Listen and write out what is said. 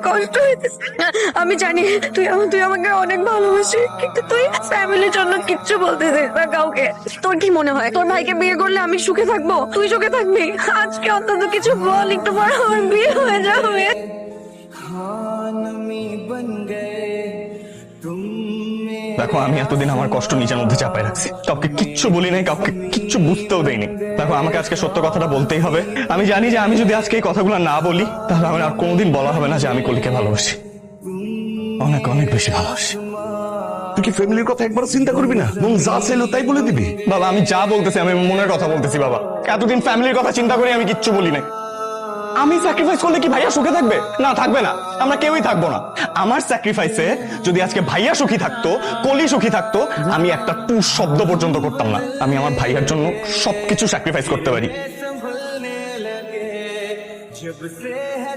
কষ্ট হইতেছে। আমি জানি তুই আমাকে অনেক ভালোবাসিস, কিন্তু তুই ফ্যামিলির জন্য কিচ্ছু বলতেছিস না কাউকে। তোর কি মনে হয় তোর ভাইকে বিয়ে করলে আমি সুখে থাকবো, তুই সুখে থাকবি? আজকে অন্তত কিছু বল, একটু পর আমার বিয়ে হয়ে যাবে। দেখো, আমি এতদিন আমার কষ্ট নিজের মধ্যে চাপায় রাখছি, কাউকে কিচ্ছু বলি নাই, কাউকে কিচ্ছু বুঝতেও দেয়নি। দেখো, আমাকে আজকে সত্য কথাটা বলতেই হবে। আমি জানি যে আমি যদি আজকে এই কথাগুলো না বলি, তাহলে আমার আর কোনোদিন বলা হবে না যে আমি কলিকে ভালোবাসি, অনেক অনেক বেশি ভালোবাসি। তুই কি ফ্যামিলির কথা একবার চিন্তা করবি না? মন যা চাইলো তাই বলে দিবি? বাবা, আমি যা বলতেছি আমি মনের কথা বলতেছি বাবা। এতদিন ফ্যামিলির কথা চিন্তা করে আমি কিচ্ছু বলি নাই। আমি স্যাক্রিফাইস করলে কি ভাইয়া সুখে থাকবে? না, থাকবে না, আমরা কেউই থাকবো না। আমার স্যাক্রিফাইসে যদি আজকে ভাইয়া সুখী থাকতো, কলি সুখী থাকতো, আমি একটা টু শব্দ পর্যন্ত করতাম না। আমি আমার ভাইয়ার জন্য সবকিছু স্যাক্রিফাইস করতে পারি।